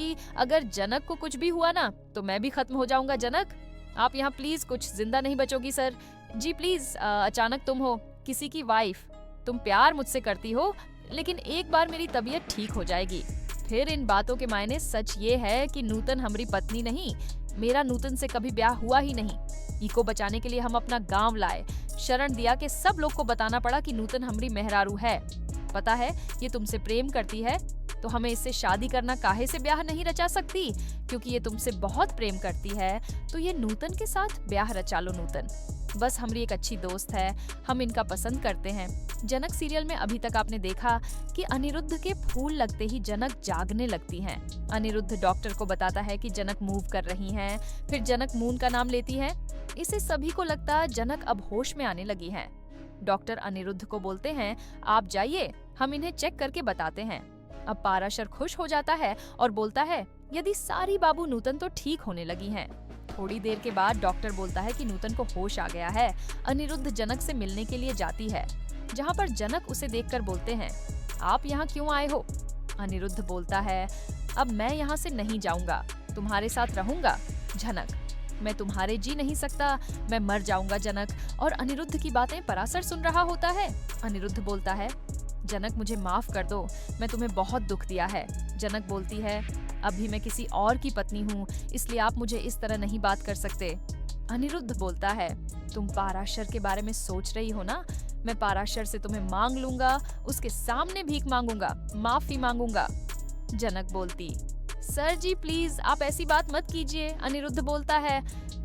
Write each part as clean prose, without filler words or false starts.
क्योंकि अगर जनक को कुछ भी हुआ ना तो मैं भी खत्म हो जाऊंगा। जनक, आप यहाँ प्लीज, कुछ जिंदा नहीं बचोगी सर। जी प्लीज, अचानक तुम हो किसी की वाइफ, तुम प्यार मुझसे करती हो, लेकिन एक बार मेरी तबीयत ठीक हो जाएगी। फिर इन बातों के मायने सच ये है कि नूतन हमारी पत्नी नहीं, मेरा नूतन से कभी ब्याह हुआ ही नहीं। इको बचाने के लिए हम अपना गांव लाए, शरण दिया के सब लोग को बताना पड़ा कि नूतन हमारी मेहरारू है। पता है ये तुमसे प्रेम करती है, तो हमें इससे शादी करना काहे से ब्याह नहीं रचा सकती, क्योंकि ये तुमसे बहुत प्रेम करती है, तो ये नूतन के साथ ब्याह रचा लो। नूतन बस हमारी एक अच्छी दोस्त है, हम इनका पसंद करते हैं। जनक सीरियल में अभी तक आपने देखा कि अनिरुद्ध के फूल लगते ही जनक जागने लगती हैं। अनिरुद्ध डॉक्टर को बताता है कि जनक मूव कर रही हैं, फिर जनक मून का नाम लेती है। इससे सभी को लगता जनक अब होश में आने लगी हैं। डॉक्टर अनिरुद्ध को बोलते हैं, आप जाइए, हम इन्हें चेक करके बताते हैं। अब पाराशर खुश हो जाता है और बोलता है, यदि सारी बाबू नूतन तो ठीक होने लगी हैं। थोड़ी देर के बाद डॉक्टर बोलता है कि नूतन को होश आ गया है। अनिरुद्ध जनक से मिलने के लिए जाती है, जहाँ पर जनक उसे देखकर बोलते हैं, आप यहाँ क्यों आए हो? अनिरुद्ध बोलता है, अब मैं यहाँ से नहीं जाऊंगा, तुम्हारे साथ रहूंगा। जनक, मैं तुम्हारे जी नहीं सकता, मैं मर जाऊंगा। जनक, और अनिरुद्ध की बातें पराशर सुन रहा होता है। अनिरुद्ध बोलता है, जनक मुझे माफ कर दो, मैं तुम्हें बहुत दुख दिया है। जनक बोलती है, अभी मैं किसी और की पत्नी हूँ, इसलिए आप मुझे इस तरह नहीं बात कर सकते। अनिरुद्ध बोलता है, तुम पाराशर के बारे में सोच रही हो ना, मैं पाराशर से तुम्हें मांग लूंगा, उसके सामने भीख मांगूंगा, माफी मांगूंगा। जनक बोलती, सर जी प्लीज आप ऐसी बात मत कीजिए। अनिरुद्ध बोलता है,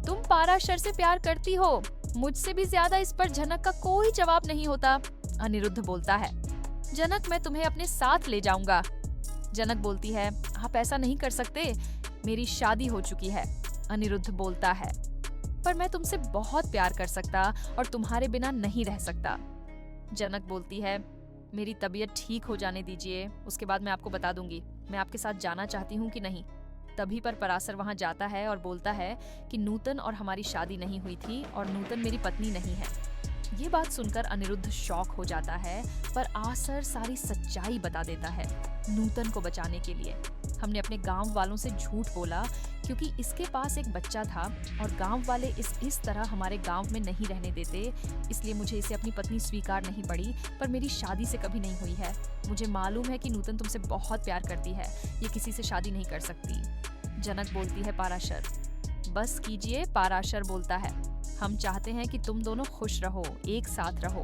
तुम पाराशर से प्यार करती हो, मुझसे भी ज्यादा इस पर जनक का कोई जवाब नहीं होता। अनिरुद्ध बोलता है, जनक मैं तुम्हें अपने साथ ले जाऊंगा। जनक बोलती है, आप ऐसा नहीं कर सकते, मेरी शादी हो चुकी है। अनिरुद्ध बोलता है, पर मैं तुमसे बहुत प्यार कर सकता और तुम्हारे बिना नहीं रह सकता। जनक बोलती है, मेरी तबीयत ठीक हो जाने दीजिए, उसके बाद मैं आपको बता दूंगी मैं आपके साथ जाना चाहती हूँ कि नहीं। तभी पर पराशर वहाँ जाता है और बोलता है कि नूतन और हमारी शादी नहीं हुई थी और नूतन मेरी पत्नी नहीं है। ये बात सुनकर अनिरुद्ध शॉक हो जाता है, पर आसर सारी सच्चाई बता देता है। नूतन को बचाने के लिए हमने अपने गांव वालों से झूठ बोला, क्योंकि इसके पास एक बच्चा था और गांव वाले इस तरह हमारे गांव में नहीं रहने देते, इसलिए मुझे इसे अपनी पत्नी स्वीकार नहीं पड़ी, पर मेरी शादी से कभी नहीं हुई है। मुझे मालूम है कि नूतन तुमसे बहुत प्यार करती है, ये किसी से शादी नहीं कर सकती। जनक बोलती है, पाराशर बस कीजिए। पाराशर बोलता है, हम चाहते हैं कि तुम दोनों खुश रहो, एक साथ रहो।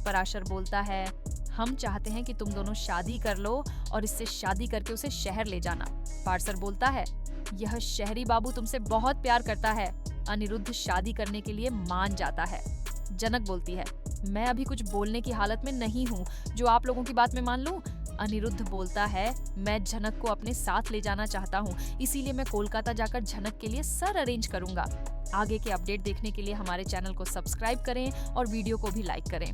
पराशर बोलता है, हम चाहते हैं कि तुम दोनों शादी कर लो और इससे शादी करके उसे शहर ले जाना। पाराशर बोलता है, यह शहरी बाबू तुमसे बहुत प्यार करता है। अनिरुद्ध शादी करने के लिए मान जाता है। जनक बोलती है, मैं अभी कुछ बोलने की हालत में नहीं हूँ जो आप लोगों की बात में मान लूं। अनिरुद्ध बोलता है, मैं जनक को अपने साथ ले जाना चाहता हूँ, इसीलिए मैं कोलकाता जाकर जनक के लिए सर अरेंज करूंगा। आगे के अपडेट देखने के लिए हमारे चैनल को सब्सक्राइब करें और वीडियो को भी लाइक करें।